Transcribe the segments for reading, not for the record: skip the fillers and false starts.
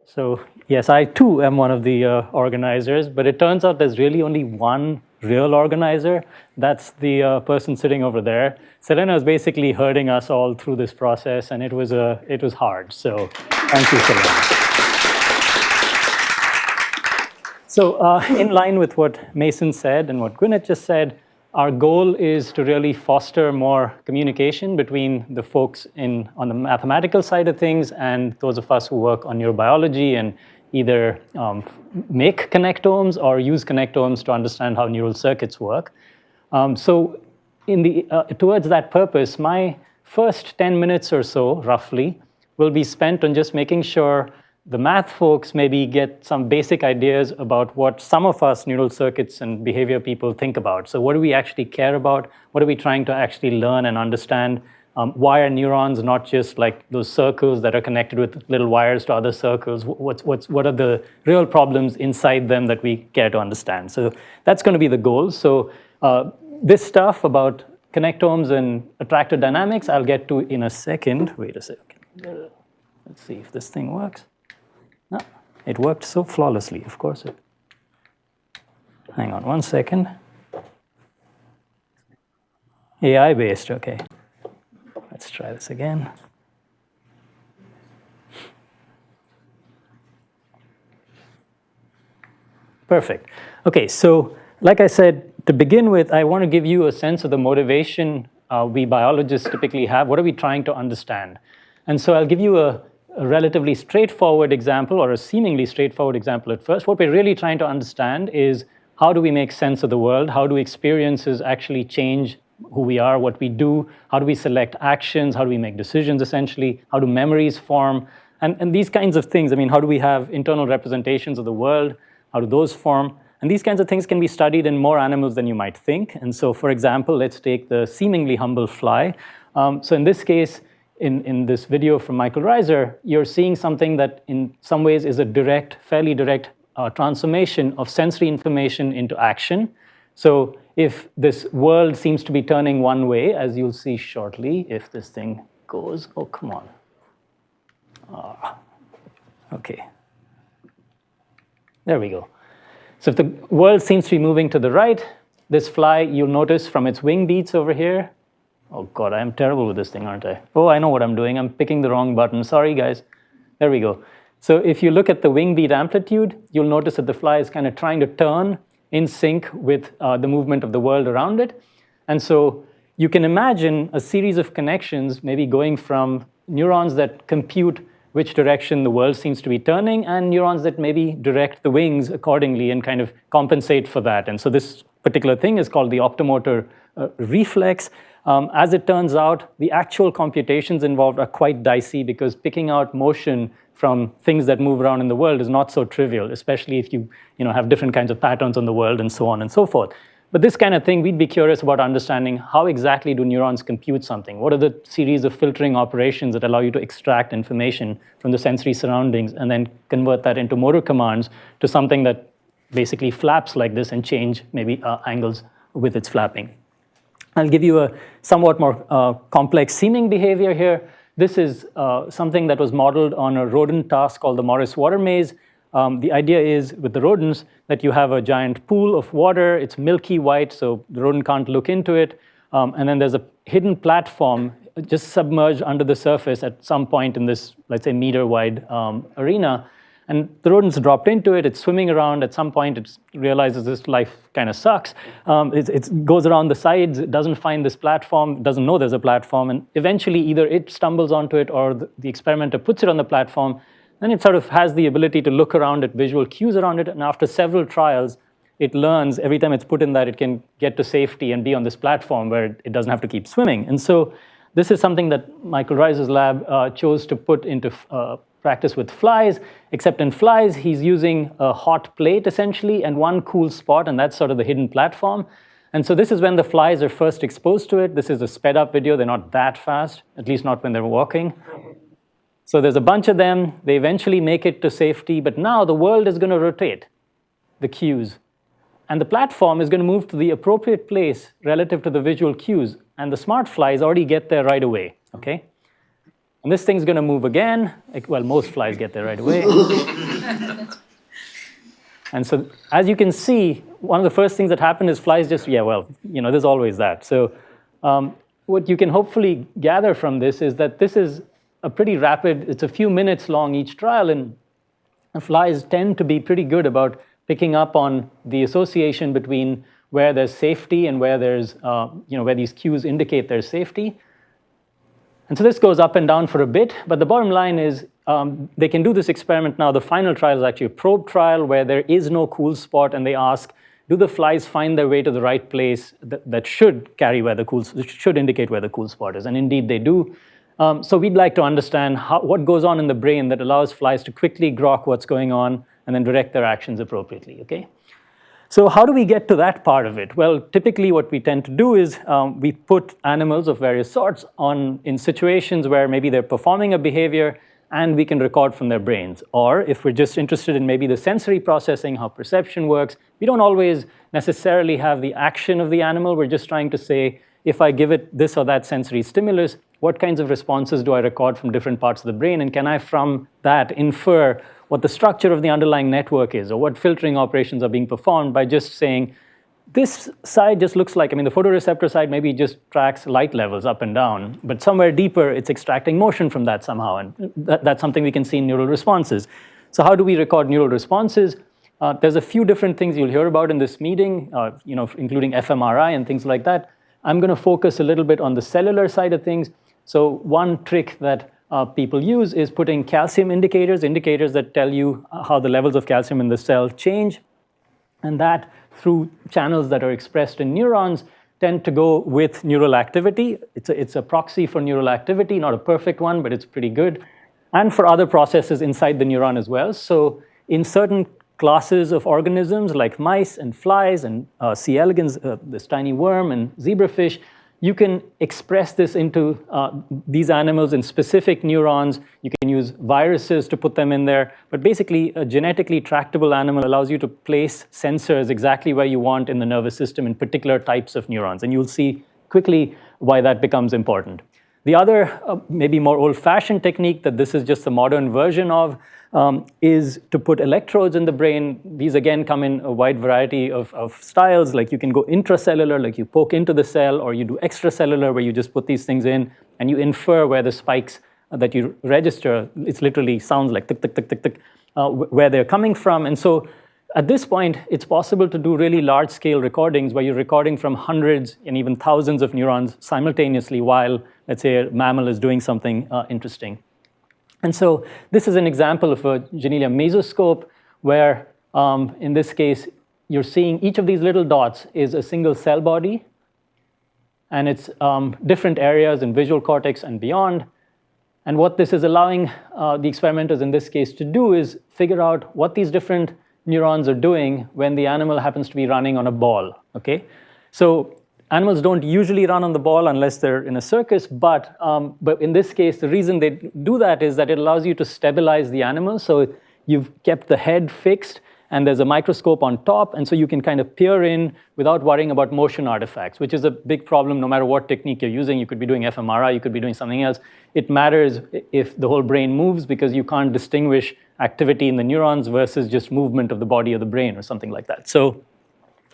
So yes, I too am one of the organizers, but it turns out there's really only one real organizer. That's the person sitting over there. Selena is basically herding us all through this process, and it was hard. So thank you, Selena. So in line with what Mason said and what Gwyneth just said, our goal is to really foster more communication between the folks on the mathematical side of things and those of us who work on neurobiology and either make connectomes or use connectomes to understand how neural circuits work. So towards that purpose, my first 10 minutes or so, roughly, will be spent on just making sure the math folks maybe get some basic ideas about what some of us neural circuits and behavior people think about. So what do we actually care about? What are we trying to actually learn and understand? Why are neurons not just like those circles that are connected with little wires to other circles? What are the real problems inside them that we care to understand? So that's going to be the goal. So this stuff about connectomes and attractor dynamics, I'll get to in a second. Wait a second. Let's see if this thing works. No, it worked so flawlessly, of course. Hang on 1 second. AI-based, okay. Let's try this again. Perfect. Okay, so like I said, to begin with, I want to give you a sense of the motivation we biologists typically have. What are we trying to understand? And so I'll give you a relatively straightforward example, or a seemingly straightforward example at first. What we're really trying to understand is how do we make sense of the world? How do experiences actually change who we are, what we do? How do we select actions? How do we make decisions, essentially? How do memories form? And these kinds of things. I mean, how do we have internal representations of the world? How do those form? And these kinds of things can be studied in more animals than you might think. And so, for example, let's take the seemingly humble fly. So in this case, in this video from Michael Reiser, you're seeing something that in some ways is a direct, fairly direct transformation of sensory information into action. So if this world seems to be turning one way, as you'll see shortly, if this thing goes, oh, come on. Okay. There we go. So if the world seems to be moving to the right, this fly, you'll notice from its wing beats over here. Oh God, I am terrible with this thing, aren't I? Oh, I know what I'm doing. I'm picking the wrong button. Sorry, guys. There we go. So if you look at the wing beat amplitude, you'll notice that the fly is kind of trying to turn in sync with the movement of the world around it. And so you can imagine a series of connections maybe going from neurons that compute which direction the world seems to be turning, and neurons that maybe direct the wings accordingly and kind of compensate for that. And so this particular thing is called the optomotor reflex. As it turns out, the actual computations involved are quite dicey because picking out motion from things that move around in the world is not so trivial, especially if you have different kinds of patterns on the world and so on and so forth. But this kind of thing, we'd be curious about understanding how exactly do neurons compute something? What are the series of filtering operations that allow you to extract information from the sensory surroundings and then convert that into motor commands to something that basically flaps like this and change maybe angles with its flapping? I'll give you a somewhat more complex seeming behavior here. This is something that was modeled on a rodent task called the Morris water maze. The idea is with the rodents that you have a giant pool of water. It's milky white, so the rodent can't look into it. And then there's a hidden platform just submerged under the surface at some point in this, let's say, meter-wide arena. And the rodent's dropped into it. It's swimming around. At some point, it realizes this life kind of sucks. It goes around the sides. It doesn't find this platform. Doesn't know there's a platform. And eventually, either it stumbles onto it or the experimenter puts it on the platform. Then it sort of has the ability to look around at visual cues around it. And after several trials, it learns every time it's put in that it can get to safety and be on this platform where it doesn't have to keep swimming. And so this is something that Michael Reiser's lab chose to put into practice with flies, except in flies, he's using a hot plate, essentially, and one cool spot, and that's sort of the hidden platform. And so this is when the flies are first exposed to it. This is a sped-up video. They're not that fast, at least not when they're walking. So there's a bunch of them. They eventually make it to safety, but now the world is going to rotate the cues. And the platform is going to move to the appropriate place relative to the visual cues. And the smart flies already get there right away, okay? And this thing's going to move again. Well, most flies get there right away. And so as you can see, one of the first things that happen is flies just, there's always that. So what you can hopefully gather from this is that this is a pretty rapid, it's a few minutes long each trial, and flies tend to be pretty good about picking up on the association between where there's safety and where there's, where these cues indicate there's safety. And so this goes up and down for a bit, but the bottom line is they can do this experiment now. The final trial is actually a probe trial where there is no cool spot, and they ask, do the flies find their way to the right place that should carry where the should indicate where the cool spot is? And indeed they do. So we'd like to understand what goes on in the brain that allows flies to quickly grok what's going on and then direct their actions appropriately, okay? So how do we get to that part of it? Well, typically what we tend to do is we put animals of various sorts in situations where maybe they're performing a behavior and we can record from their brains. Or if we're just interested in maybe the sensory processing, how perception works, we don't always necessarily have the action of the animal. We're just trying to say, if I give it this or that sensory stimulus, what kinds of responses do I record from different parts of the brain? And can I, from that, infer what the structure of the underlying network is, or what filtering operations are being performed by just saying, this side just looks like, the photoreceptor side maybe just tracks light levels up and down, but somewhere deeper it's extracting motion from that somehow, and that's something we can see in neural responses. So how do we record neural responses? There's a few different things you'll hear about in this meeting, including fMRI and things like that. I'm going to focus a little bit on the cellular side of things. So one trick that people use is putting calcium indicators that tell you how the levels of calcium in the cell change, and that through channels that are expressed in neurons tend to go with neural activity. It's a proxy for neural activity, not a perfect one, but it's pretty good, and for other processes inside the neuron as well. So in certain classes of organisms like mice and flies and C. elegans, this tiny worm, and zebrafish, you can express this into these animals in specific neurons. You can use viruses to put them in there. But basically, a genetically tractable animal allows you to place sensors exactly where you want in the nervous system in particular types of neurons. And you'll see quickly why that becomes important. The other, maybe more old-fashioned technique that this is just a modern version of is to put electrodes in the brain. These, again, come in a wide variety of styles. Like you can go intracellular, like you poke into the cell, or you do extracellular, where you just put these things in, and you infer where the spikes that you register, it literally sounds like tick, tick, tick, tick, tick, where they're coming from. And so at this point, it's possible to do really large-scale recordings where you're recording from hundreds and even thousands of neurons simultaneously while, let's say, a mammal is doing something interesting. And so this is an example of a Janelia mesoscope where, in this case, you're seeing each of these little dots is a single cell body, and it's different areas in visual cortex and beyond. And what this is allowing the experimenters in this case to do is figure out what these different neurons are doing when the animal happens to be running on a ball, okay? So animals don't usually run on the ball unless they're in a circus, but in this case, the reason they do that is that it allows you to stabilize the animal. So you've kept the head fixed, and there's a microscope on top, and so you can kind of peer in without worrying about motion artifacts, which is a big problem no matter what technique you're using. You could be doing fMRI, you could be doing something else. It matters if the whole brain moves because you can't distinguish activity in the neurons versus just movement of the body or the brain or something like that. So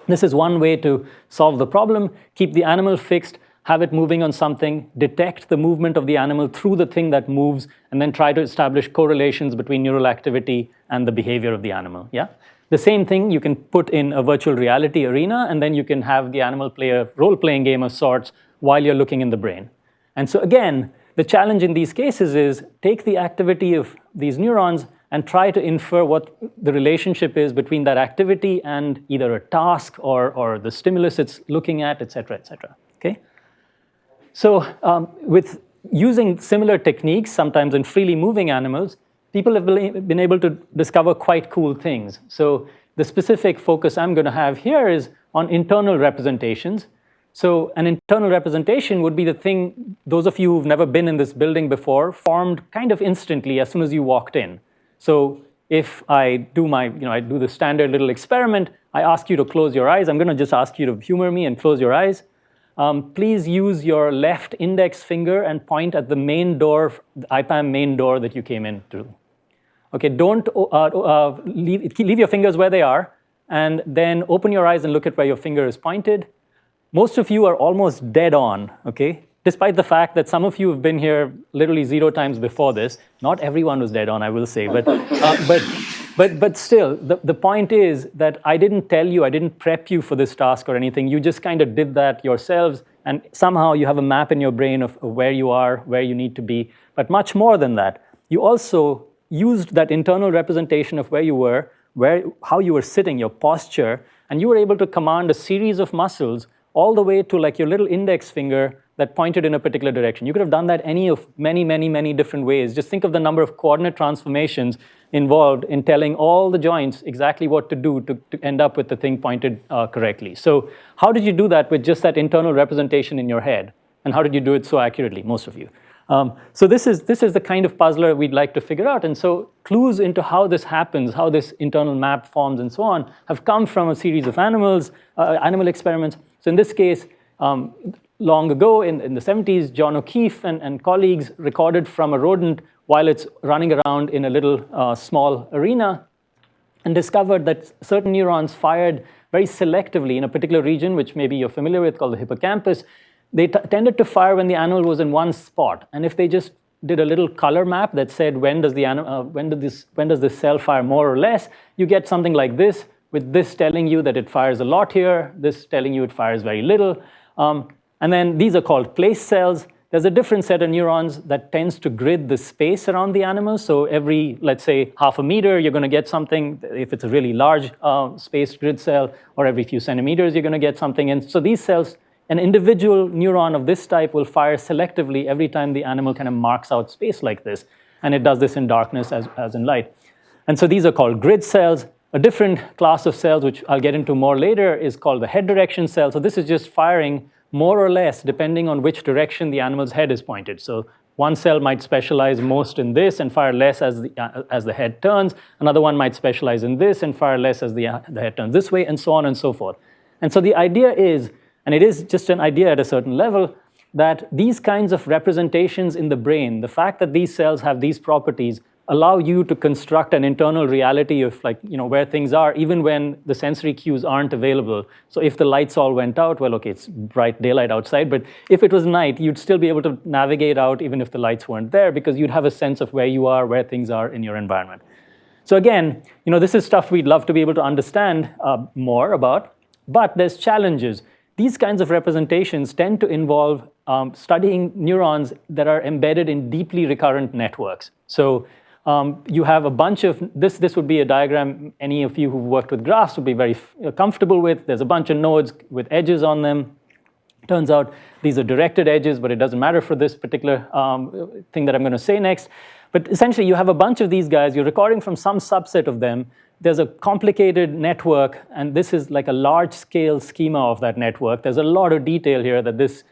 this is one way to solve the problem: keep the animal fixed, have it moving on something, detect the movement of the animal through the thing that moves, and then try to establish correlations between neural activity and the behavior of the animal, yeah? The same thing you can put in a virtual reality arena, and then you can have the animal play a role-playing game of sorts while you're looking in the brain. And so again, the challenge in these cases is take the activity of these neurons and try to infer what the relationship is between that activity and either a task or the stimulus it's looking at, et cetera, okay? So with using similar techniques, sometimes in freely moving animals, people have been able to discover quite cool things. So the specific focus I'm going to have here is on internal representations. So an internal representation would be the thing, those of you who've never been in this building before, formed kind of instantly as soon as you walked in. So if I do I do the standard little experiment, I ask you to close your eyes. I'm going to just ask you to humor me and close your eyes. please use your left index finger and point at the main door, the IPAM main door that you came in through. Okay, don't leave your fingers where they are, and then open your eyes and look at where your finger is pointed. Most of you are almost dead on, okay? Despite the fact that some of you have been here literally 0 times before this. Not everyone was dead on, I will say, but still, the point is that I didn't tell you, I didn't prep you for this task or anything. You just kind of did that yourselves, and somehow you have a map in your brain of where you are, where you need to be. But much more than that, you also used that internal representation of where you were, how you were sitting, your posture, and you were able to command a series of muscles all the way to like your little index finger that pointed in a particular direction. You could have done that any of many different ways. Just think of the number of coordinate transformations involved in telling all the joints exactly what to do to end up with the thing pointed correctly. So how did you do that with just that internal representation in your head? And how did you do it so accurately, most of you? So this is the kind of puzzler we'd like to figure out. And so clues into how this happens, how this internal map forms and so on, have come from a series of animal experiments. So in this case, long ago in the 70s, John O'Keefe and colleagues recorded from a rodent while it's running around in a little small arena, and discovered that certain neurons fired very selectively in a particular region, which maybe you're familiar with, called the hippocampus. They tended to fire when the animal was in one spot. And if they just did a little color map that said when does this cell fire more or less, you get something like this, with this telling you that it fires a lot here, this telling you it fires very little. And then these are called place cells. There's a different set of neurons that tends to grid the space around the animal. So every, let's say, half a meter, you're going to get something, if it's a really large spaced grid cell, or every few centimeters, you're going to get something. And so these cells, an individual neuron of this type will fire selectively every time the animal kind of marks out space like this. And it does this in darkness as in light. And so these are called grid cells. A different class of cells, which I'll get into more later, is called the head direction cell. So this is just firing more or less depending on which direction the animal's head is pointed. So one cell might specialize most in this and fire less as the head turns. Another one might specialize in this and fire less as the head turns this way, and so on and so forth. And so the idea is, and it is just an idea at a certain level, that these kinds of representations in the brain, the fact that these cells have these properties, allow you to construct an internal reality of where things are, even when the sensory cues aren't available. So if the lights all went out, well, okay, it's bright daylight outside, but if it was night, you'd still be able to navigate out even if the lights weren't there, because you'd have a sense of where you are, where things are in your environment. So again, this is stuff we'd love to be able to understand more about, but there's challenges. These kinds of representations tend to involve studying neurons that are embedded in deeply recurrent networks. So you have a bunch of, this would be a diagram any of you who've worked with graphs would be very comfortable with. There's a bunch of nodes with edges on them. Turns out these are directed edges, but it doesn't matter for this particular thing that I'm going to say next. But essentially, you have a bunch of these guys. You're recording from some subset of them. There's a complicated network, and this is like a large-scale schema of that network. There's a lot of detail here that this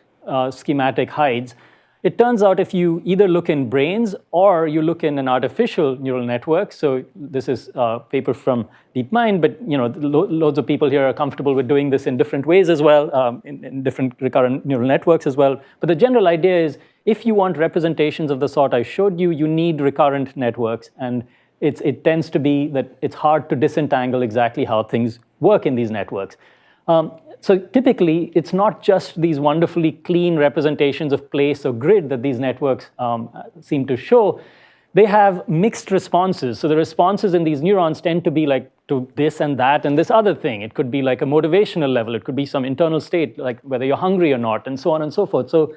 schematic hides. It turns out if you either look in brains or you look in an artificial neural network, so this is a paper from DeepMind, but loads of people here are comfortable with doing this in different ways as well, in different recurrent neural networks as well. But the general idea is if you want representations of the sort I showed you, you need recurrent networks. And it tends to be that it's hard to disentangle exactly how things work in these networks. So typically, it's not just these wonderfully clean representations of place or grid that these networks seem to show. They have mixed responses. So the responses in these neurons tend to be like to this and that and this other thing. It could be like a motivational level. It could be some internal state, like whether you're hungry or not, and so on and so forth. So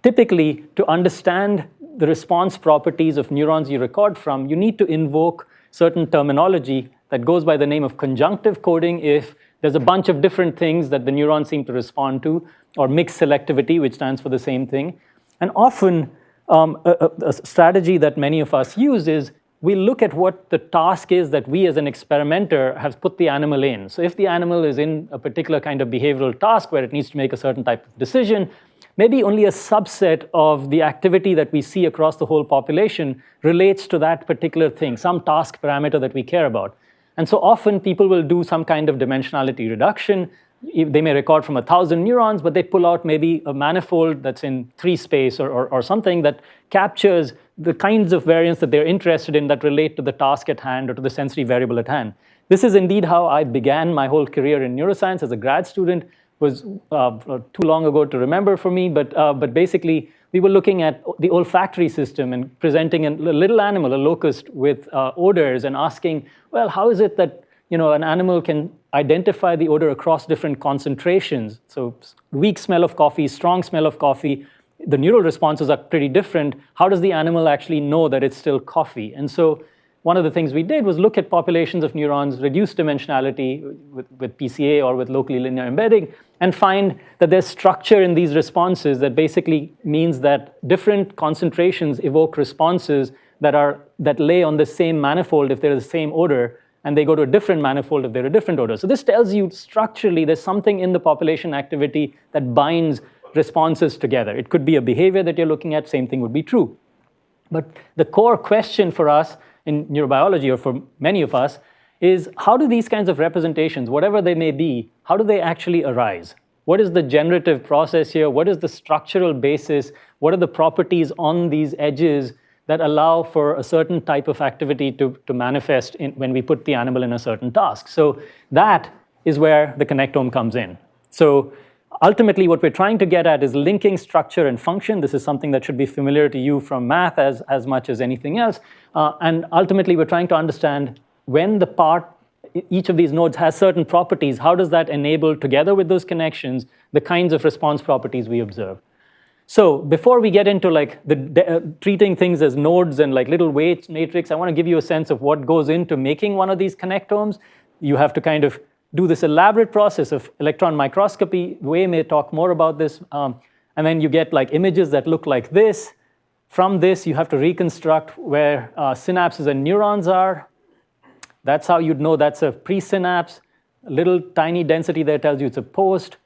typically, to understand the response properties of neurons you record from, you need to invoke certain terminology that goes by the name of conjunctive coding if there's a bunch of different things that the neurons seem to respond to, or mixed selectivity, which stands for the same thing. And often, a strategy that many of us use is we look at what the task is that we as an experimenter have put the animal in. So if the animal is in a particular kind of behavioral task where it needs to make a certain type of decision, maybe only a subset of the activity that we see across the whole population relates to that particular thing, some task parameter that we care about. And so often people will do some kind of dimensionality reduction, they may record from 1,000 neurons, but they pull out maybe a manifold that's in 3 space or something that captures the kinds of variants that they're interested in that relate to the task at hand or to the sensory variable at hand. This is indeed how I began my whole career in neuroscience as a grad student. It was too long ago to remember for me, but basically we were looking at the olfactory system and presenting a little animal, a locust, with odors and asking, well, how is it that an animal can identify the odor across different concentrations? So weak smell of coffee, strong smell of coffee, the neural responses are pretty different. How does the animal actually know that it's still coffee? And so one of the things we did was look at populations of neurons, reduce dimensionality with PCA or with locally linear embedding, and find that there's structure in these responses that basically means that different concentrations evoke responses that lay on the same manifold if they're the same odor, and they go to a different manifold if they're a different odor. So this tells you structurally there's something in the population activity that binds responses together. It could be a behavior that you're looking at, same thing would be true. But the core question for us in neurobiology, or for many of us, is how do these kinds of representations, whatever they may be, how do they actually arise? What is the generative process here? What is the structural basis? What are the properties on these edges that allow for a certain type of activity to manifest when we put the animal in a certain task? So that is where the connectome comes in. So ultimately, what we're trying to get at is linking structure and function. This is something that should be familiar to you from math as much as anything else. And ultimately, we're trying to understand when each of these nodes has certain properties, how does that enable, together with those connections, the kinds of response properties we observe? So before we get into treating things as nodes and like little weights matrix, I want to give you a sense of what goes into making one of these connectomes. You have to kind of do this elaborate process of electron microscopy. Wei may talk more about this. And then you get like images that look like this. From this, you have to reconstruct where synapses and neurons are. That's how you'd know that's a presynapse. A little tiny density there tells you it's a post.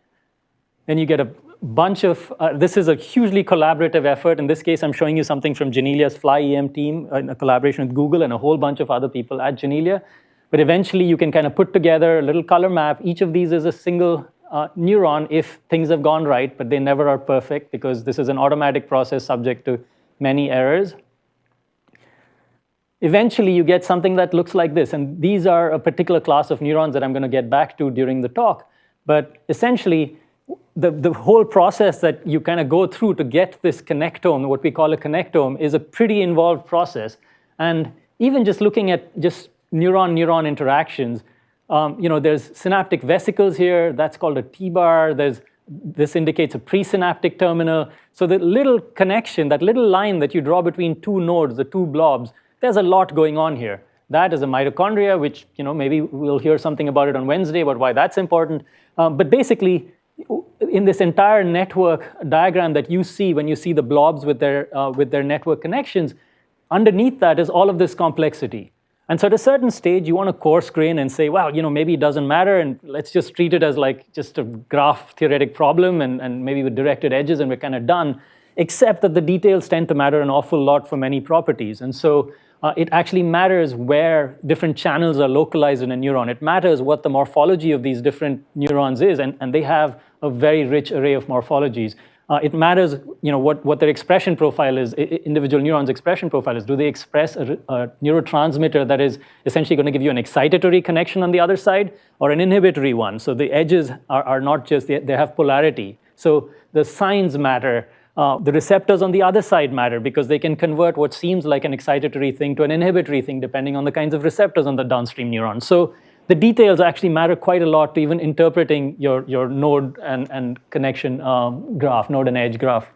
Then you get a bunch of, this is a hugely collaborative effort. In this case, I'm showing you something from Janelia's Fly-EM team in a collaboration with Google and a whole bunch of other people at Janelia. But eventually, you can kind of put together a little color map. Each of these is a single neuron if things have gone right, but they never are perfect because this is an automatic process subject to many errors. Eventually, you get something that looks like this. And these are a particular class of neurons that I'm going to get back to during the talk. But essentially, the whole process that you kind of go through to get this connectome, what we call a connectome, is a pretty involved process. And even just looking at just neuron-neuron interactions, there's synaptic vesicles here. That's called a T-bar. This indicates a presynaptic terminal. So the little connection, that little line that you draw between two nodes, the two blobs, there's a lot going on here. That is a mitochondria, which maybe we'll hear something about it on Wednesday about why that's important. But basically, in this entire network diagram that you see when you see the blobs with their network connections, underneath that is all of this complexity. And so at a certain stage, you want to coarse grain and say, well, maybe it doesn't matter, and let's just treat it as like just a graph theoretic problem and maybe with directed edges, and we're kind of done, except that the details tend to matter an awful lot for many properties. And so it actually matters where different channels are localized in a neuron. It matters what the morphology of these different neurons is, and they have a very rich array of morphologies. It matters, what their expression profile is, individual neurons' expression profile is. Do they express a neurotransmitter that is essentially going to give you an excitatory connection on the other side, or an inhibitory one? So the edges are not just, they have polarity. So the signs matter. The receptors on the other side matter because they can convert what seems like an excitatory thing to an inhibitory thing, depending on the kinds of receptors on the downstream neurons. So the details actually matter quite a lot to even interpreting your node and connection graph, node and edge graph.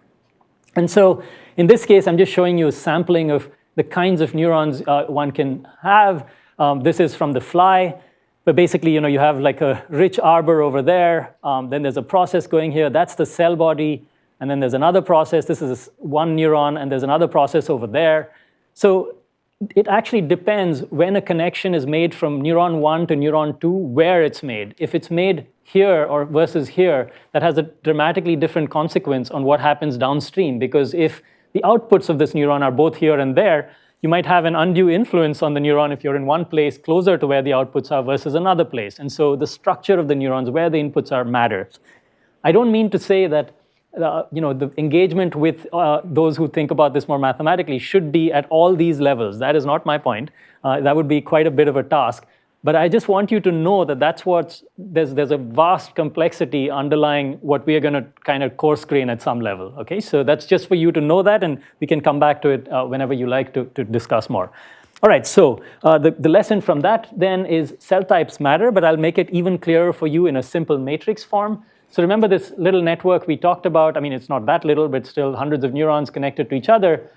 And so in this case, I'm just showing you a sampling of the kinds of neurons one can have. This is from the fly. But basically, you have like a rich arbor over there. Then there's a process going here. That's the cell body. And then there's another process. This is one neuron, and there's another process over there. So it actually depends when a connection is made from neuron 1 to neuron 2, where it's made. If it's made here or versus here, that has a dramatically different consequence on what happens downstream. Because if the outputs of this neuron are both here and there, you might have an undue influence on the neuron if you're in one place closer to where the outputs are versus another place. And so the structure of the neurons, where the inputs are, matters. I don't mean to say that the engagement with those who think about this more mathematically should be at all these levels. That is not my point. That would be quite a bit of a task. But I just want you to know that there's a vast complexity underlying what we are going to kind of coarse grain at some level. Okay, so that's just for you to know that, and we can come back to it whenever you like to discuss more. All right, so the lesson from that then is cell types matter, but I'll make it even clearer for you in a simple matrix form. So remember this little network we talked about. I mean, it's not that little, but still hundreds of neurons connected to each other.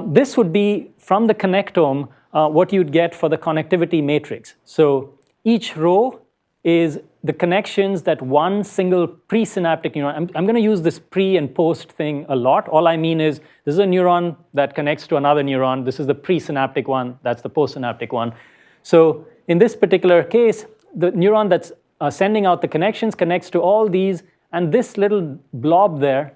This would be from the connectome what you'd get for the connectivity matrix. So each row is the connections that one single presynaptic neuron. I'm going to use this pre and post thing a lot. All I mean is this is a neuron that connects to another neuron. This is the presynaptic one. That's the postsynaptic one. So in this particular case, the neuron that's sending out the connections connects to all these, and this little blob there,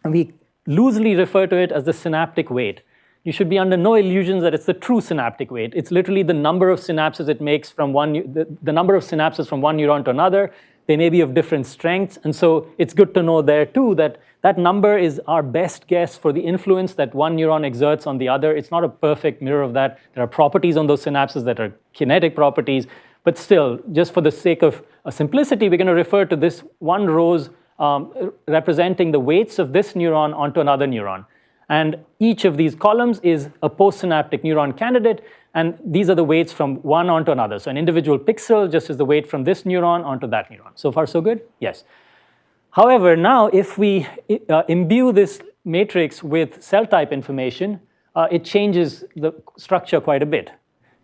we loosely refer to it as the synaptic weight. You should be under no illusions that it's the true synaptic weight. It's literally the number of synapses it makes from the number of synapses from one neuron to another. They may be of different strengths, and so it's good to know there too that that number is our best guess for the influence that one neuron exerts on the other. It's not a perfect mirror of that. There are properties on those synapses that are kinetic properties, but still, just for the sake of simplicity, we're going to refer to this one rows representing the weights of this neuron onto another neuron. And each of these columns is a postsynaptic neuron candidate, and these are the weights from one onto another. So an individual pixel just is the weight from this neuron onto that neuron. So far, so good? Yes. However, now if we imbue this matrix with cell type information, it changes the structure quite a bit.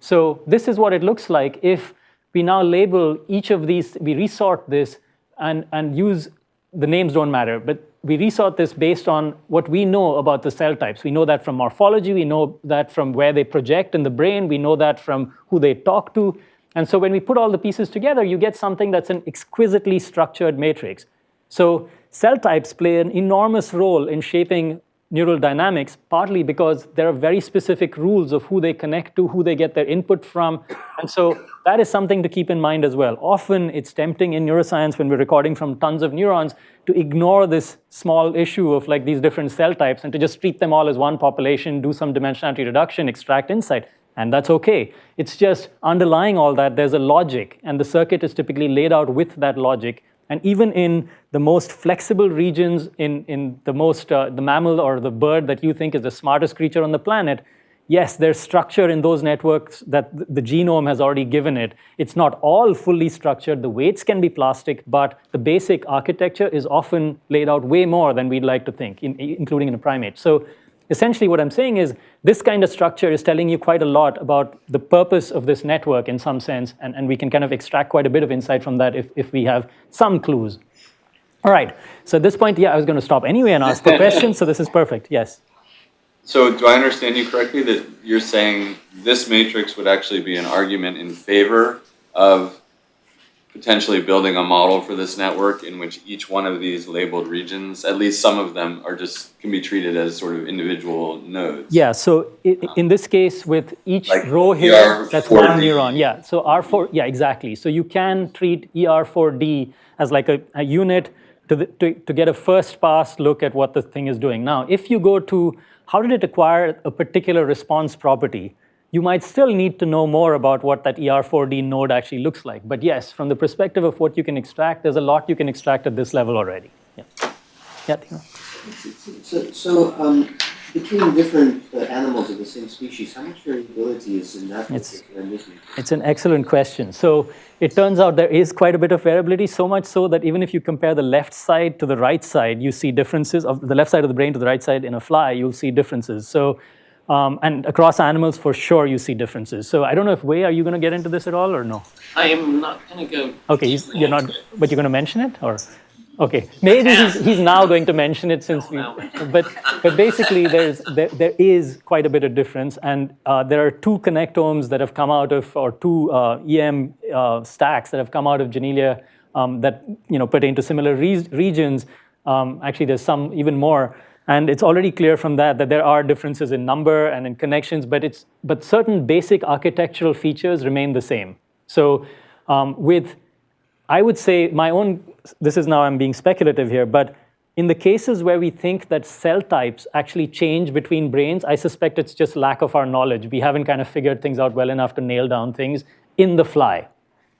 So this is what it looks like if we now label each of these, we resort this and use, the names don't matter, but we resort this based on what we know about the cell types. We know that from morphology, we know that from where they project in the brain, we know that from who they talk to. And so when we put all the pieces together, you get something that's an exquisitely structured matrix. So cell types play an enormous role in shaping neural dynamics, partly because there are very specific rules of who they connect to, who they get their input from. And so that is something to keep in mind as well. Often it's tempting in neuroscience when we're recording from tons of neurons to ignore this small issue of like these different cell types and to just treat them all as one population, do some dimensionality reduction, extract insight. And that's okay. It's just underlying all that, there's a logic, and the circuit is typically laid out with that logic. And even in the most flexible regions, in the most, the mammal or the bird that you think is the smartest creature on the planet, yes, there's structure in those networks that the genome has already given it. It's not all fully structured. The weights can be plastic, but the basic architecture is often laid out way more than we'd like to think, including in a primate. So essentially what I'm saying is this kind of structure is telling you quite a lot about the purpose of this network in some sense, and we can kind of extract quite a bit of insight from that if we have some clues. All right, so at this point, yeah, I was going to stop anyway and ask the question, so this is perfect, yes. So do I understand you correctly that you're saying this matrix would actually be an argument in favor of potentially building a model for this network in which each one of these labeled regions, at least some of them, are can be treated as sort of individual nodes? Yeah, so in this case, with each like row here, that's one neuron. Yeah, so R4, yeah, exactly. So you can treat ER4D as like a unit to get a first pass look at what the thing is doing. Now, if you go to how did it acquire a particular response property, you might still need to know more about what that ER4D node actually looks like. But yes, from the perspective of what you can extract, there's a lot you can extract at this level already. Yeah. Yeah. So between different animals of the same species, how much variability is in that? It's an excellent question. So it turns out there is quite a bit of variability, so much so that even if you compare the left side to the right side, you see differences. Of the left side of the brain to the right side in a fly, you'll see differences. So, and across animals, for sure, you see differences. So I don't know if Wei, are you going to get into this at all or no? I am not going to go. Okay, you're not, but you're going to mention it, or? Okay, maybe he's now going to mention it since but basically there is quite a bit of difference, and there are two connectomes that have come out of, or two EM stacks that have come out of Janelia that pertain to similar regions. Actually, there's some even more. And it's already clear from that there are differences in number and in connections, but certain basic architectural features remain the same. So I would say this is now I'm being speculative here, but in the cases where we think that cell types actually change between brains, I suspect it's just lack of our knowledge. We haven't kind of figured things out well enough to nail down things in the fly.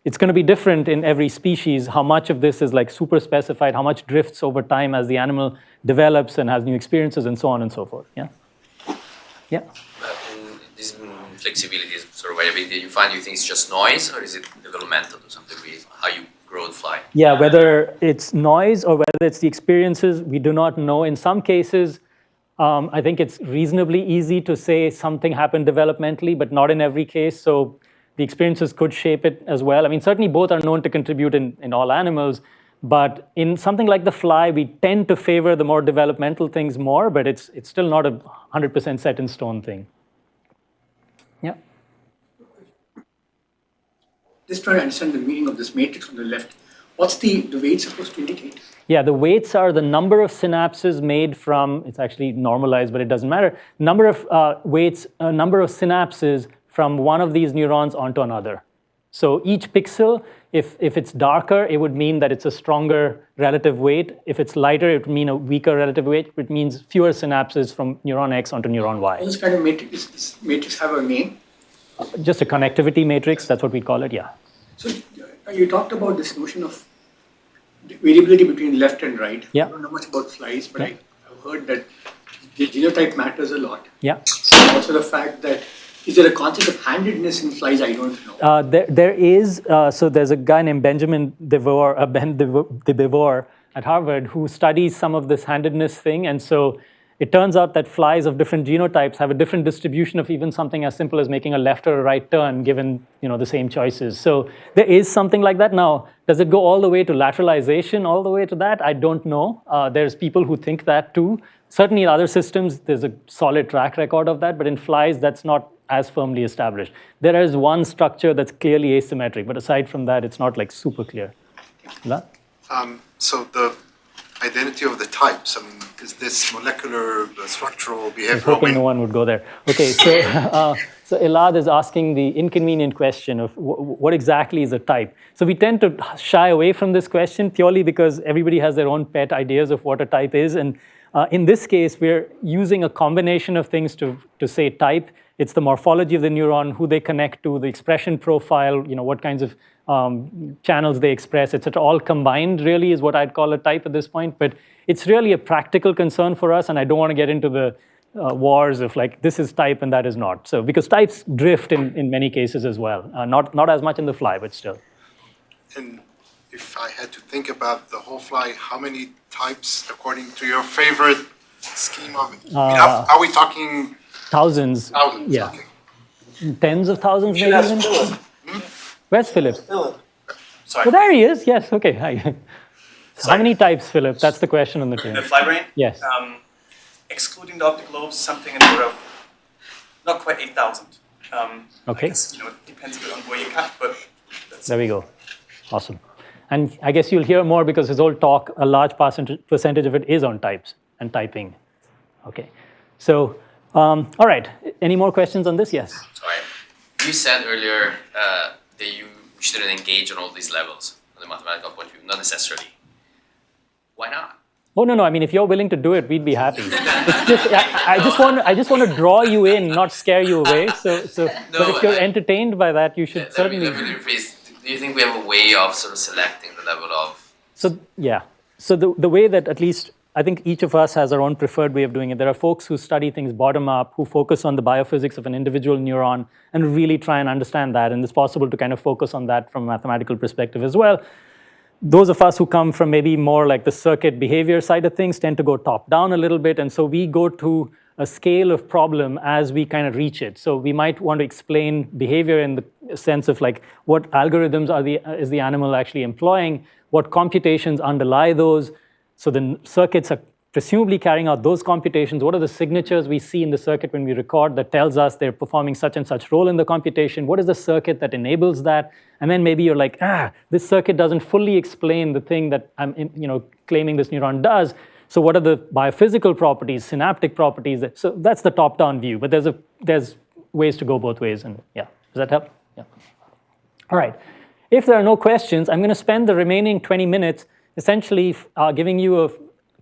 It's going to be different in every species. How much of this is like super specified, how much drifts over time as the animal develops and has new experiences and so on and so forth. Yeah. Yeah. This flexibility, sort of variability, you think it's just noise, or is it developmental to some degree? How you grow the fly? Yeah, whether it's noise or whether it's the experiences, we do not know. In some cases, I think it's reasonably easy to say something happened developmentally, but not in every case. So the experiences could shape it as well. I mean, certainly both are known to contribute in all animals, but in something like the fly, we tend to favor the more developmental things more, but it's still not a 100% set in stone thing. Yeah. Just trying to understand the meaning of this matrix on the left. What's the weight supposed to indicate? Yeah, the weights are the number of synapses made from, it's actually normalized, but it doesn't matter, number of number of synapses from one of these neurons onto another. So each pixel, if it's darker, it would mean that it's a stronger relative weight. If it's lighter, it would mean a weaker relative weight, which means fewer synapses from neuron X onto neuron Y. This kind of matrix, does this matrix have a name? Just a connectivity matrix, that's what we call it, yeah. So you talked about this notion of variability between left and right. Yeah. I don't know much about flies, but I've heard that the genotype matters a lot. Yeah. And also the fact that, is there a concept of handedness in flies? I don't know. There is, so there's a guy named Ben de Beauvoir at Harvard who studies some of this handedness thing. And so it turns out that flies of different genotypes have a different distribution of even something as simple as making a left or a right turn given the same choices. So there is something like that. Now, does it go all the way to lateralization, all the way to that? I don't know. There's people who think that too. Certainly in other systems, there's a solid track record of that, but in flies, that's not as firmly established. There is one structure that's clearly asymmetric, but aside from that, it's not like super clear. So the identity of the types, I mean, is this molecular, structural, I was behavioral? hoping no one would go there. Okay, so Elad is asking the inconvenient question of what exactly is a type. So we tend to shy away from this question purely because everybody has their own pet ideas of what a type is. And in this case, we're using a combination of things to say type. It's the morphology of the neuron, who they connect to, the expression profile, what kinds of channels they express, etc. All combined really is what I'd call a type at this point. But it's really a practical concern for us, and I don't want to get into the wars of like, this is type and that is not. So because types drift in many cases as well. Not as much in the fly, but still. And if I had to think about the whole fly, how many types, according to your favorite scheme of it? I mean, are we talking thousands? thousands? Yeah. Okay. Tens of thousands, maybe even? Where's Philip? Sorry. Oh, there he is. Yes, okay. Hi. How many types, Philip? That's the question on the In train. the fly brain? Yes. Excluding the optic lobes, something in the order of not quite 8,000. Okay. I guess, it depends a bit on where you cut, but that's There we go. Awesome. And I guess you'll hear more because his whole talk, a large percentage of it is on types and typing. Okay. So, all right. Any more questions on this? Yes. Sorry. You said earlier that you shouldn't engage on all these levels on the mathematical point of view. Not necessarily. Why not? Oh, no. I mean, if you're willing to do it, we'd be happy. It's just, I just want to draw you in, not scare you away. So, but if you're entertained by that, you should certainly. Let me rephrase. Do you think we have a way of sort of selecting the level of? So, yeah. So the way that at least I think each of us has our own preferred way of doing it. There are folks who study things bottom up, who focus on the biophysics of an individual neuron and really try and understand that. And it's possible to kind of focus on that from a mathematical perspective as well. Those of us who come from maybe more like the circuit behavior side of things tend to go top down a little bit. And so we go to a scale of problem as we kind of reach it. So we might want to explain behavior in the sense of like what algorithms is the animal actually employing, what computations underlie those. So the circuits are presumably carrying out those computations. What are the signatures we see in the circuit when we record that tells us they're performing such and such role in the computation? What is the circuit that enables that? And then maybe you're like, this circuit doesn't fully explain the thing that I'm claiming this neuron does. So what are the biophysical properties, synaptic properties? So that's the top-down view, but there's ways to go both ways, and yeah, does that help? Yeah. All right. If there are no questions, I'm going to spend the remaining 20 minutes essentially giving you a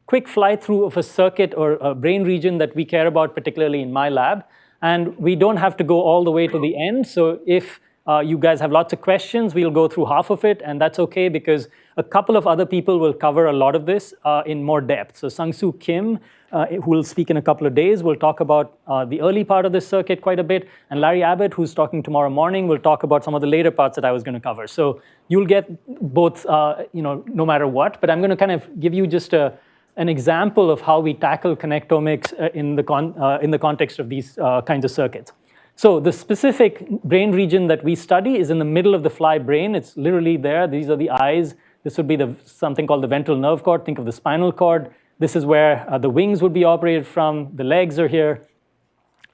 quick fly-through of a circuit or a brain region that we care about, particularly in my lab. And we don't have to go all the way to the end. So if you guys have lots of questions, we'll go through half of it, and that's okay because a couple of other people will cover a lot of this in more depth. So Sung-Soo Kim, who will speak in a couple of days, will talk about the early part of this circuit quite a bit, and Larry Abbott, who's talking tomorrow morning, will talk about some of the later parts that I was going to cover. So you'll get both, no matter what, but I'm going to kind of give you just an example of how we tackle connectomics in the context of these kinds of circuits. So the specific brain region that we study is in the middle of the fly brain. It's literally there. These are the eyes. This would be something called the ventral nerve cord. Think of the spinal cord. This is where the wings would be operated from. The legs are here.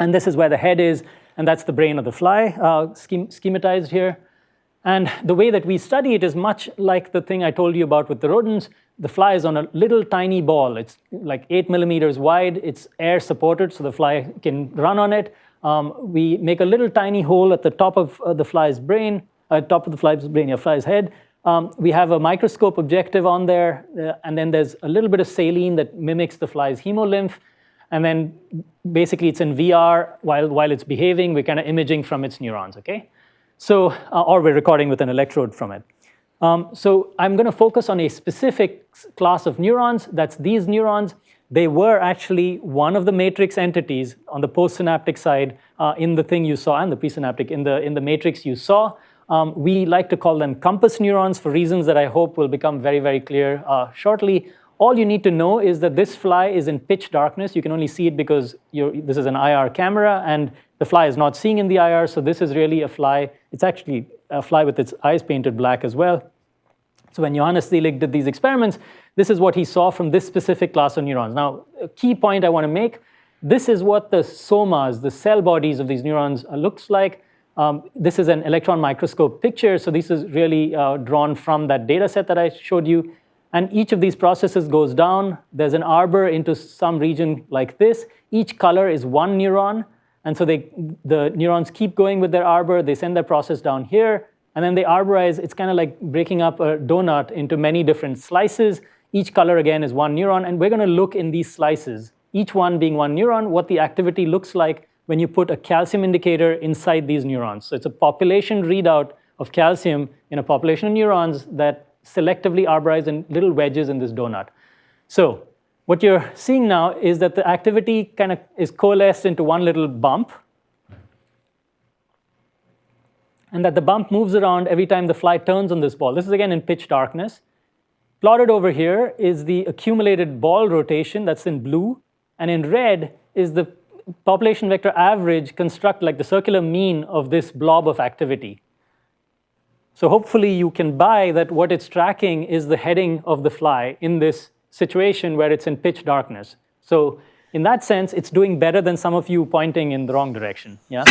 And this is where the head is. And that's the brain of the fly, schematized here. And the way that we study it is much like the thing I told you about with the rodents. The fly is on a little tiny ball. It's like 8 millimeters wide. It's air supported, so the fly can run on it. We make a little tiny hole at the top of the fly's brain, fly's head. We have a microscope objective on there, and then there's a little bit of saline that mimics the fly's hemolymph. And then basically it's in VR while it's behaving. We're kind of imaging from its neurons, okay? So, or we're recording with an electrode from it. So I'm going to focus on a specific class of neurons. That's these neurons. They were actually one of the matrix entities on the postsynaptic side in the thing you saw, and the presynaptic in the matrix you saw. We like to call them compass neurons for reasons that I hope will become very, very clear shortly. All you need to know is that this fly is in pitch darkness. You can only see it because this is an IR camera, and the fly is not seeing in the IR, so this is really a fly. It's actually a fly with its eyes painted black as well. So when Johannes Selig did these experiments, this is what he saw from this specific class of neurons. Now, a key point I want to make, this is what the somas, the cell bodies of these neurons looks like. This is an electron microscope picture, so this is really drawn from that data set that I showed you. And each of these processes goes down. There's an arbor into some region like this. Each color is one neuron. And so the neurons keep going with their arbor. They send their process down here. And then they arborize. It's kind of like breaking up a donut into many different slices. Each color, again, is one neuron. And we're going to look in these slices, each one being one neuron, what the activity looks like when you put a calcium indicator inside these neurons. So it's a population readout of calcium in a population of neurons that selectively arborize in little wedges in this donut. So what you're seeing now is that the activity kind of is coalesced into one little bump, and that the bump moves around every time the fly turns on this ball. This is again in pitch darkness. Plotted over here is the accumulated ball rotation, that's in blue, and in red is the population vector average construct, like the circular mean of this blob of activity. So hopefully you can buy that what it's tracking is the heading of the fly in this situation where it's in pitch darkness. So in that sense, it's doing better than some of you pointing in the wrong direction, yeah?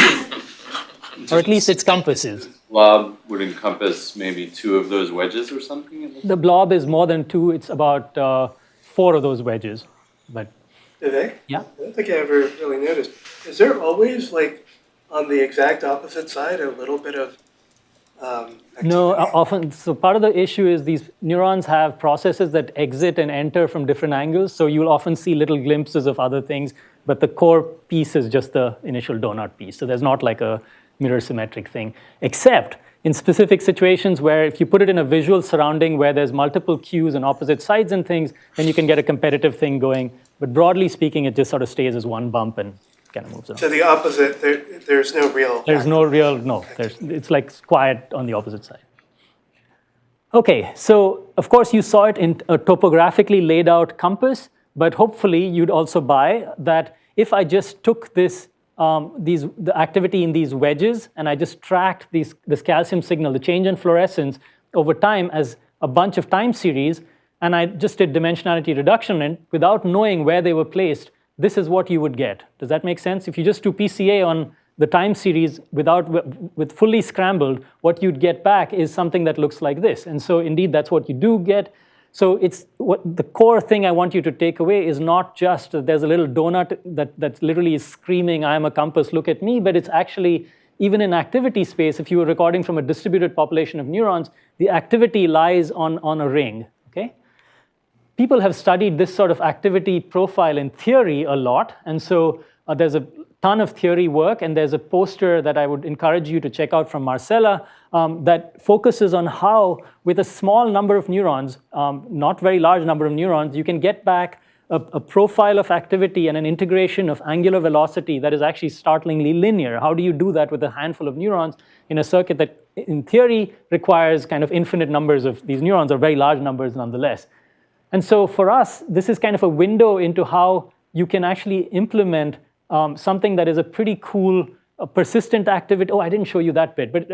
Or at least its compass is. Blob would encompass maybe 2 of those wedges or something? The blob is more than 2. It's about 4 of those wedges. But Vivek? yeah? I don't think I ever really noticed. Is there always, like, on the exact opposite side, a little bit of activity? No, often. So part of the issue is these neurons have processes that exit and enter from different angles. So you'll often see little glimpses of other things, but the core piece is just the initial donut piece. So there's not like a mirror symmetric thing, except in specific situations where if you put it in a visual surrounding where there's multiple cues on opposite sides and things, then you can get a competitive thing going. But broadly speaking, it just sort of stays as one bump and kind of moves around. To the opposite, there's no real... There's no real, no. It's like quiet on the opposite side. Okay, so of course you saw it in a topographically laid out compass, but hopefully you'd also buy that if I just took this the activity in these wedges, and I just tracked this calcium signal, the change in fluorescence over time as a bunch of time series, and I just did dimensionality reduction, and without knowing where they were placed, this is what you would get. Does that make sense? If you just do PCA on the time series with fully scrambled, what you'd get back is something that looks like this. And so indeed, that's what you do get. So it's the core thing I want you to take away is not just that there's a little donut that literally is screaming, I'm a compass, look at me, but it's actually, even in activity space, if you were recording from a distributed population of neurons, the activity lies on a ring, okay? People have studied this sort of activity profile in theory a lot, and so there's a ton of theory work, and there's a poster that I would encourage you to check out from Marcella that focuses on how, with a small number of neurons, not very large number of neurons, you can get back a profile of activity and an integration of angular velocity that is actually startlingly linear. How do you do that with a handful of neurons in a circuit that, in theory, requires kind of infinite numbers of these neurons, or very large numbers nonetheless? And so for us, this is kind of a window into how you can actually implement something that is a pretty cool persistent activity. Oh, I didn't show you that bit. But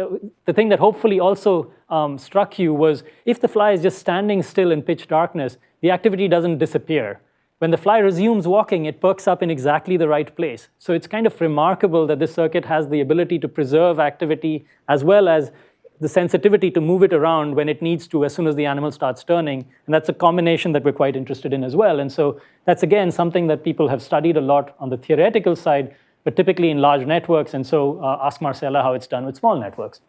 the thing that hopefully also struck you was if the fly is just standing still in pitch darkness, the activity doesn't disappear. When the fly resumes walking, it perks up in exactly the right place. So it's kind of remarkable that this circuit has the ability to preserve activity as well as the sensitivity to move it around when it needs to as soon as the animal starts turning. And that's a combination that we're quite interested in as well. And so that's, again, something that people have studied a lot on the theoretical side, but typically in large networks. And so ask Marcella how it's done with small networks.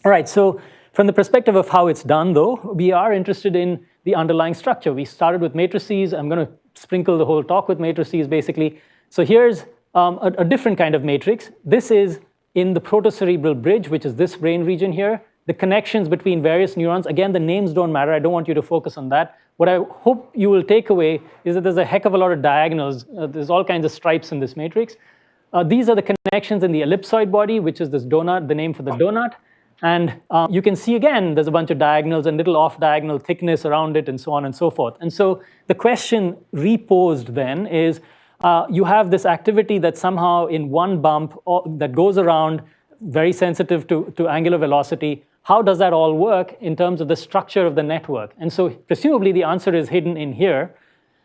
All right, so from the perspective of how it's done, though, we are interested in the underlying structure. We started with matrices. I'm going to sprinkle the whole talk with matrices, basically. So here's a different kind of matrix. This is in the protocerebral bridge, which is this brain region here, the connections between various neurons. Again, the names don't matter. I don't want you to focus on that. What I hope you will take away is that there's a heck of a lot of diagonals. There's all kinds of stripes in this matrix. These are the connections in the ellipsoid body, which is this donut, the name for the donut. And you can see, again, there's a bunch of diagonals and little off-diagonal thickness around it and so on and so forth. And so the question reposed then is, you have this activity that somehow in one bump that goes around, very sensitive to angular velocity. How does that all work in terms of the structure of the network? And so presumably the answer is hidden in here.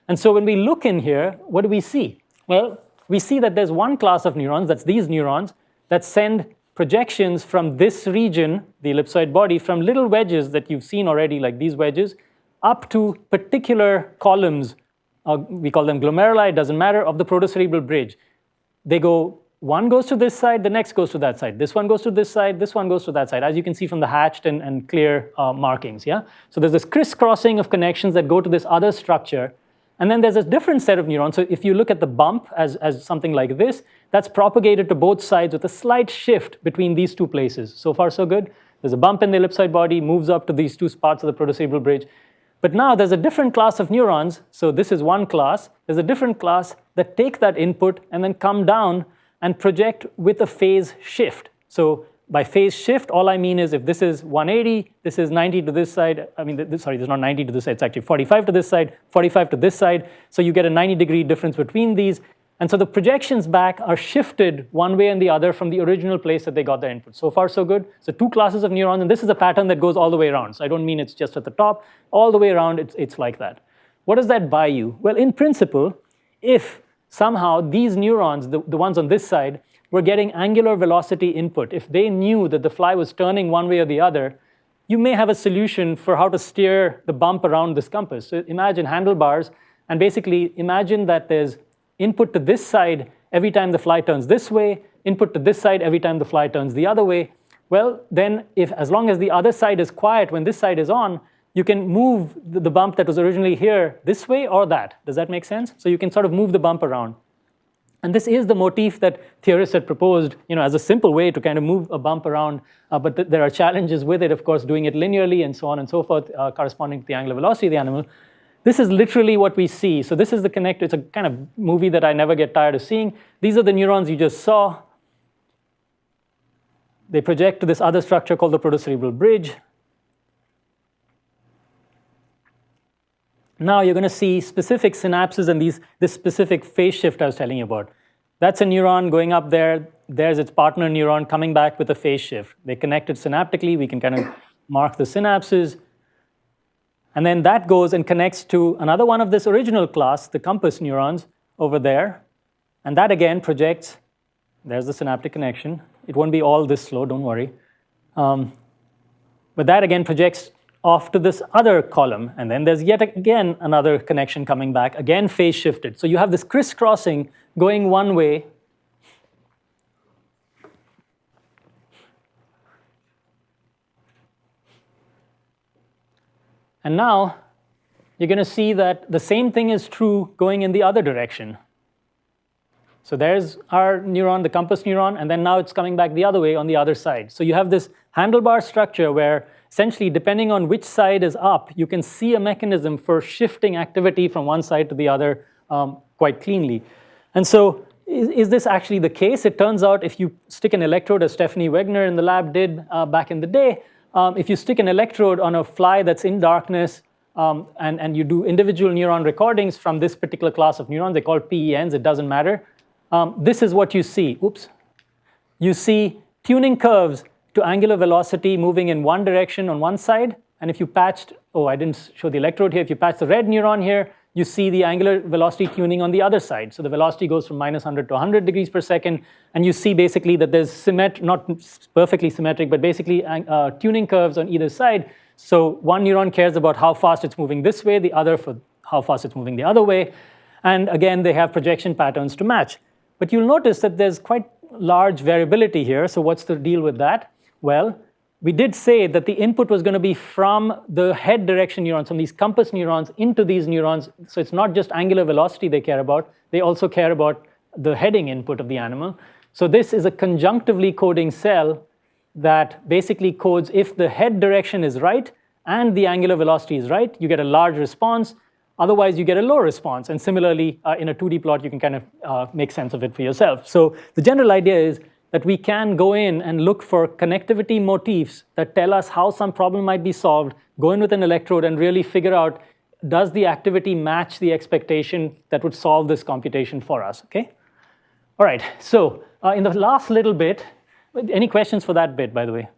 And so when we look in here, what do we see? Well, we see that there's one class of neurons, that's these neurons, that send projections from this region, the ellipsoid body, from little wedges that you've seen already, like these wedges, up to particular columns. We call them glomeruli, it doesn't matter, of the protocerebral bridge. They go, one goes to this side, the next goes to that side. This one goes to this side, this one goes to that side, as you can see from the hatched and clear markings, yeah? So there's this crisscrossing of connections that go to this other structure. And then there's a different set of neurons. So if you look at the bump as something like this, that's propagated to both sides with a slight shift between these two places. So far, so good. There's a bump in the ellipsoid body, moves up to these two parts of the protocerebral bridge. But now there's a different class of neurons. So this is one class. There's a different class that take that input and then come down and project with a phase shift. So by phase shift, all I mean is if this is 180, this is 90 to this side. I mean, sorry, there's not 90 to this side. It's actually 45 to this side, 45 to this side. So you get a 90-degree difference between these. And so the projections back are shifted one way and the other from the original place that they got their input. So far, so good. So two classes of neurons, and this is a pattern that goes all the way around. So I don't mean it's just at the top. All the way around, it's like that. What does that buy you? Well, in principle, if somehow these neurons, the ones on this side, were getting angular velocity input, if they knew that the fly was turning one way or the other, you may have a solution for how to steer the bump around this compass. So imagine handlebars, and basically imagine that there's input to this side every time the fly turns this way, input to this side every time the fly turns the other way. Well, then as long as the other side is quiet when this side is on, you can move the bump that was originally here this way or that. Does that make sense? So you can sort of move the bump around. And this is the motif that theorists had proposed, as a simple way to kind of move a bump around. But there are challenges with it, of course, doing it linearly and so on and so forth, corresponding to the angular velocity of the animal. This is literally what we see. So this is the connector. It's a kind of movie that I never get tired of seeing. These are the neurons you just saw. They project to this other structure called the protocerebral bridge. Now you're going to see specific synapses and this specific phase shift I was telling you about. That's a neuron going up there. There's its partner neuron coming back with a phase shift. They connected synaptically. We can kind of mark the synapses. And then that goes and connects to another one of this original class, the compass neurons over there. And that again projects. There's the synaptic connection. It won't be all this slow, don't worry. But that again projects off to this other column. And then there's yet again another connection coming back, again phase shifted. So you have this crisscrossing going one way. And now you're going to see that the same thing is true going in the other direction. So there's our neuron, the compass neuron, and then now it's coming back the other way on the other side. So you have this handlebar structure where essentially, depending on which side is up, you can see a mechanism for shifting activity from one side to the other quite cleanly. And so is this actually the case? It turns out if you stick an electrode, as Stephanie Wegner in the lab did back in the day, if you stick an electrode on a fly that's in darkness and you do individual neuron recordings from this particular class of neurons, they're called PENs, it doesn't matter. This is what you see. Oops. You see tuning curves to angular velocity moving in one direction on one side. And if you patched, I didn't show the electrode here. If you patch the red neuron here, you see the angular velocity tuning on the other side. So the velocity goes from -100 to 100 degrees per second. And you see basically that there's not perfectly symmetric, but basically tuning curves on either side. So one neuron cares about how fast it's moving this way, the other for how fast it's moving the other way. And again, they have projection patterns to match. But you'll notice that there's quite large variability here. So what's the deal with that? Well, we did say that the input was going to be from the head direction neurons, from these compass neurons into these neurons. So it's not just angular velocity they care about. They also care about the heading input of the animal. So this is a conjunctively coding cell that basically codes if the head direction is right and the angular velocity is right, you get a large response. Otherwise, you get a low response. And similarly, in a 2D plot, you can kind of make sense of it for yourself. So the general idea is that we can go in and look for connectivity motifs that tell us how some problem might be solved, go in with an electrode and really figure out, does the activity match the expectation that would solve this computation for us, okay? All right, so in the last little bit, any questions for that bit, by the way?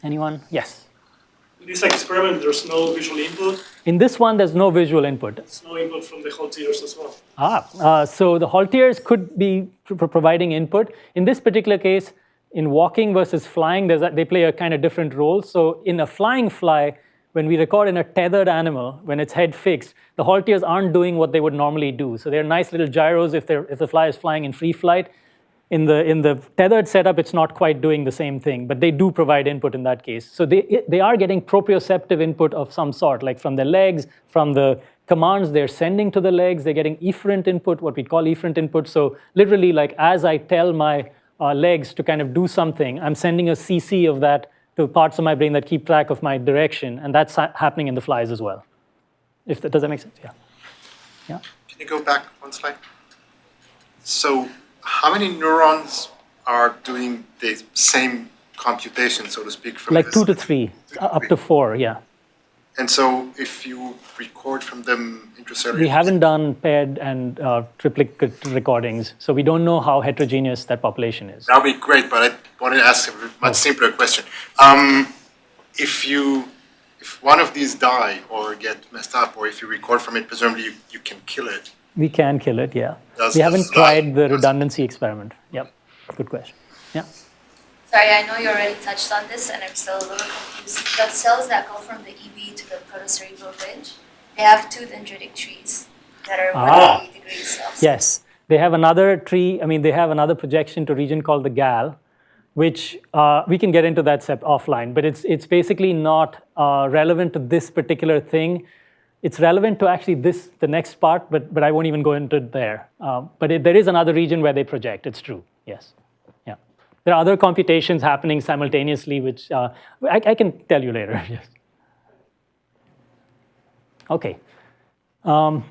Anyone? Yes? In this experiment, there's no visual input. In this one, there's no visual input. There's no input from the halteres as well. So the halteres could be providing input. In this particular case, in walking versus flying, they play a kind of different role. So in a flying fly, when we record in a tethered animal, when its head fixed, the halteres aren't doing what they would normally do. So they're nice little gyros if the fly is flying in free flight. In the tethered setup, it's not quite doing the same thing, but they do provide input in that case. So they are getting proprioceptive input of some sort, like from the legs, from the commands they're sending to the legs. They're getting efferent input, what we call efferent input. So literally, like as I tell my legs to kind of do something, I'm sending a CC of that to parts of my brain that keep track of my direction, and that's happening in the flies as well. Does that make sense? Yeah. Yeah. Can you go back one slide? So how many neurons are doing the same computation, so to speak? From like this? 2 to 3, up to 4, yeah. And so if you record from them intracellular... We haven't done paired and triplicate recordings, so we don't know how heterogeneous that population is. That would be great, but I wanted to ask a much simpler question. If one of these die or get messed up, or if you record from it, presumably you can kill it. We can kill it, yeah. We haven't tried the redundancy experiment. Yep, good question. Yeah. Sorry, I know you already touched on this, and I'm still a little confused. The cells that go from the EB to the protocerebral ridge, they have two dendritic trees that are 180 degrees off. Yes, they have another tree. They have another projection to a region called the GAL, which we can get into that offline. But it's basically not relevant to this particular thing. It's relevant to actually the next part, but I won't even go into it there. But there is another region where they project. It's true. Yes. Yeah. There are other computations happening simultaneously, which I can tell you later. Yes. Okay. All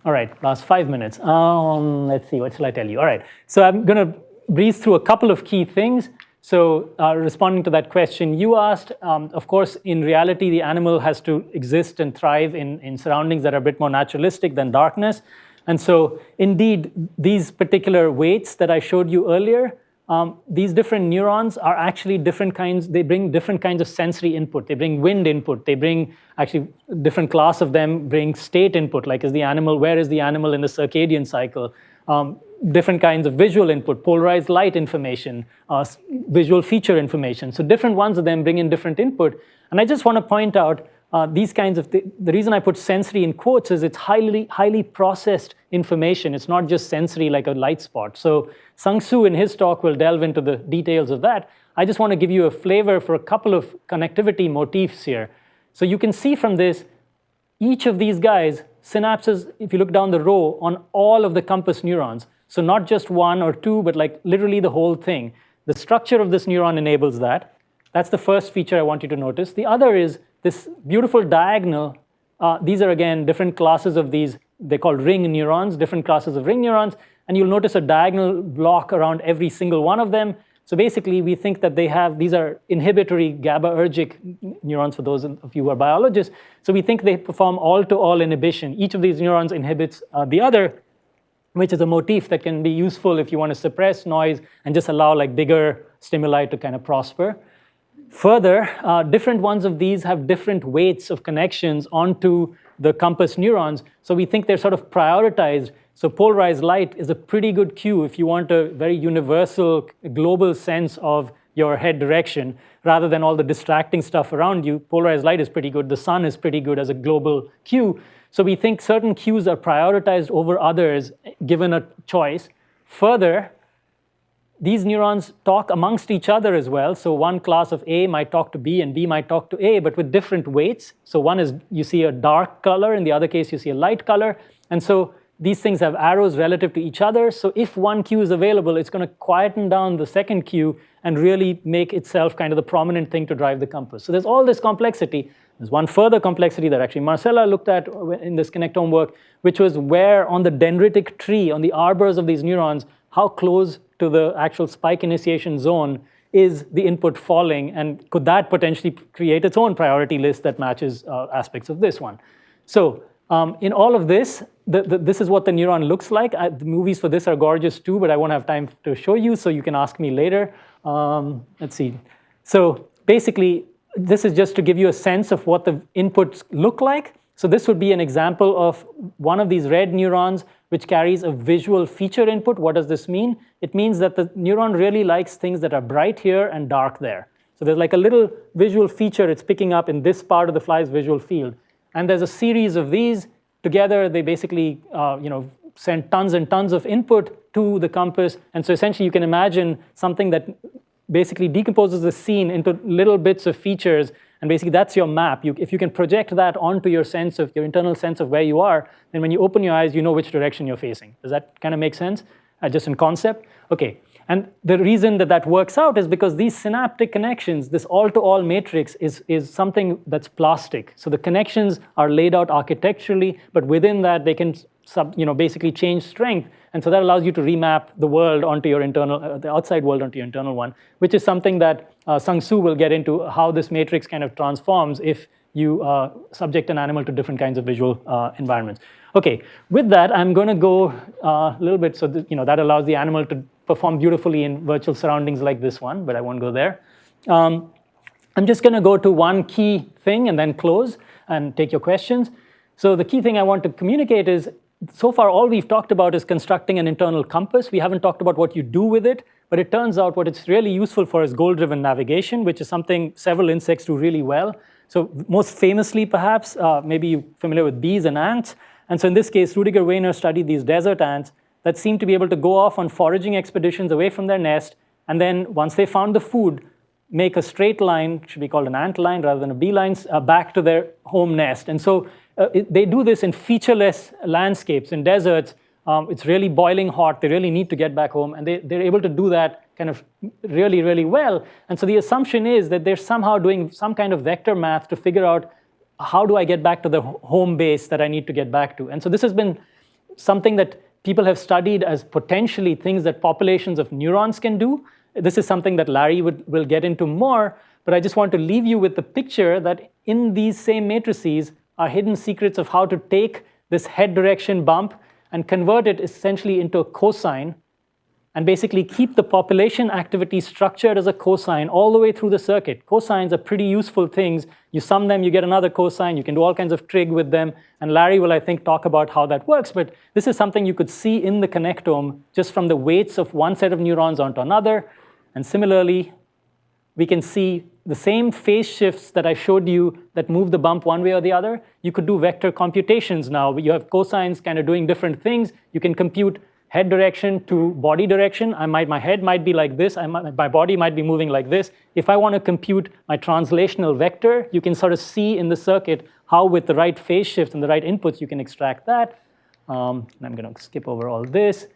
right. Last 5 minutes. Let's see. What shall I tell you? All right. So I'm going to breeze through a couple of key things. So responding to that question you asked, of course, in reality, the animal has to exist and thrive in surroundings that are a bit more naturalistic than darkness. And so indeed, these particular weights that I showed you earlier, these different neurons are actually different kinds. They bring different kinds of sensory input. They bring wind input. They bring actually different class of them bring state input, like where is the animal in the circadian cycle? different kinds of visual input, polarized light information, visual feature information. So different ones of them bring in different input. And I just want to point out these kinds of, the reason I put sensory in quotes is it's highly processed information. It's not just sensory like a light spot. So Sung-Soo in his talk will delve into the details of that. I just want to give you a flavor for a couple of connectivity motifs here. So you can see from this, each of these guys, synapses, if you look down the row, on all of the compass neurons. So not just one or two, but like literally the whole thing. The structure of this neuron enables that. That's the first feature I want you to notice. The other is this beautiful diagonal. These are, again, different classes of these. They're called ring neurons, different classes of ring neurons. And you'll notice a diagonal block around every single one of them. So basically, we think that these are inhibitory GABAergic neurons for those of you who are biologists. So we think they perform all-to-all inhibition. Each of these neurons inhibits the other, which is a motif that can be useful if you want to suppress noise and just allow like bigger stimuli to kind of prosper. Further, different ones of these have different weights of connections onto the compass neurons. So we think they're sort of prioritized. So polarized light is a pretty good cue if you want a very universal, global sense of your head direction, rather than all the distracting stuff around you. Polarized light is pretty good. The sun is pretty good as a global cue. So we think certain cues are prioritized over others given a choice. Further, these neurons talk amongst each other as well. So one class of A might talk to B and B might talk to A, but with different weights. So one is, you see a dark color. In the other case, you see a light color. And so these things have arrows relative to each other. So if one cue is available, it's going to quieten down the second cue and really make itself kind of the prominent thing to drive the compass. So there's all this complexity. There's one further complexity that actually Marcella looked at in this connectome work, which was where on the dendritic tree, on the arbors of these neurons, how close to the actual spike initiation zone is the input falling, and could that potentially create its own priority list that matches aspects of this one? So in all of this, this is what the neuron looks like. The movies for this are gorgeous too, but I won't have time to show you, so you can ask me later. Let's see. So basically, this is just to give you a sense of what the inputs look like. So this would be an example of one of these red neurons which carries a visual feature input. What does this mean? It means that the neuron really likes things that are bright here and dark there. So there's like a little visual feature it's picking up in this part of the fly's visual field. And there's a series of these. Together, they basically send tons and tons of input to the compass. And so essentially, you can imagine something that basically decomposes the scene into little bits of features. And basically, that's your map. If you can project that onto your internal sense of where you are, then when you open your eyes, you know which direction you're facing. Does that kind of make sense, just in concept? OK. And the reason that works out is because these synaptic connections, this all-to-all matrix is something that's plastic. So the connections are laid out architecturally, but within that, they can basically change strength. And so that allows you to remap the world onto your internal, the outside world onto your internal one, which is something that Sung-Soo will get into, how this matrix kind of transforms if you subject an animal to different kinds of visual environments. OK, with that, I'm going to go a little bit, so that allows the animal to perform beautifully in virtual surroundings like this one, but I won't go there. I'm just going to go to one key thing and then close and take your questions. So the key thing I want to communicate is, so far all we've talked about is constructing an internal compass. We haven't talked about what you do with it, but it turns out what it's really useful for is goal-driven navigation, which is something several insects do really well. So most famously, perhaps, maybe you're familiar with bees and ants. And so in this case, Rudiger Weiner studied these desert ants that seem to be able to go off on foraging expeditions away from their nest, and then once they found the food, make a straight line, should be called an ant line rather than a bee line, back to their home nest. And so they do this in featureless landscapes, in deserts. It's really boiling hot. They really need to get back home, and they're able to do that kind of really, really well. And so the assumption is that they're somehow doing some kind of vector math to figure out, how do I get back to the home base that I need to get back to? And so this has been something that people have studied as potentially things that populations of neurons can do. This is something that Larry will get into more, but I just want to leave you with the picture that in these same matrices are hidden secrets of how to take this head direction bump and convert it essentially into a cosine and basically keep the population activity structured as a cosine all the way through the circuit. Cosines are pretty useful things. You sum them, you get another cosine. You can do all kinds of trig with them. And Larry will, I think, talk about how that works. But this is something you could see in the connectome just from the weights of one set of neurons onto another. And similarly, we can see the same phase shifts that I showed you that move the bump one way or the other. You could do vector computations now. You have cosines kind of doing different things. You can compute head direction to body direction. My head might be like this. My body might be moving like this. If I want to compute my translational vector, you can sort of see in the circuit how with the right phase shift and the right inputs, you can extract that. And I'm going to skip over all this.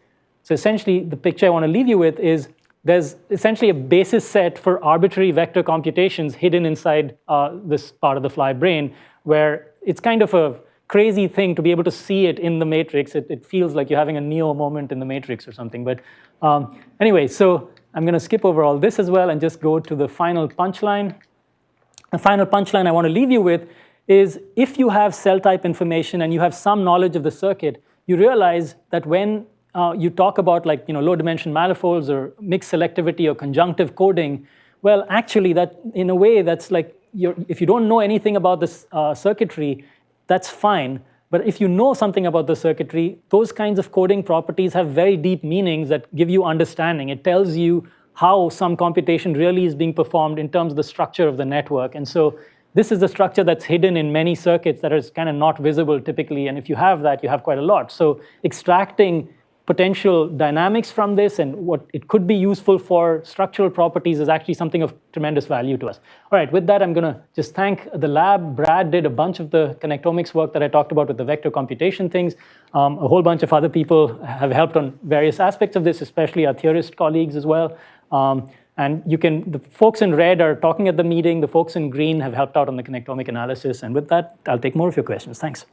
So essentially, the picture I want to leave you with is there's essentially a basis set for arbitrary vector computations hidden inside this part of the fly brain, where it's kind of a crazy thing to be able to see it in the matrix. It feels like you're having a Neo moment in the matrix or something. But anyway, so I'm going to skip over all this as well and just go to the final punchline. The final punchline I want to leave you with is if you have cell type information and you have some knowledge of the circuit, you realize that when you talk about low dimension manifolds or mixed selectivity or conjunctive coding, well, actually, that in a way, that's like if you don't know anything about this circuitry, that's fine. But if you know something about the circuitry, those kinds of coding properties have very deep meanings that give you understanding. It tells you how some computation really is being performed in terms of the structure of the network. And so this is the structure that's hidden in many circuits that is kind of not visible typically. And if you have that, you have quite a lot. So extracting potential dynamics from this and what it could be useful for structural properties is actually something of tremendous value to us. All right, with that, I'm going to just thank the lab. Brad did a bunch of the connectomics work that I talked about with the vector computation things. A whole bunch of other people have helped on various aspects of this, especially our theorist colleagues as well. And the folks in red are talking at the meeting. The folks in green have helped out on the connectomic analysis. And with that, I'll take more of your questions. Thanks.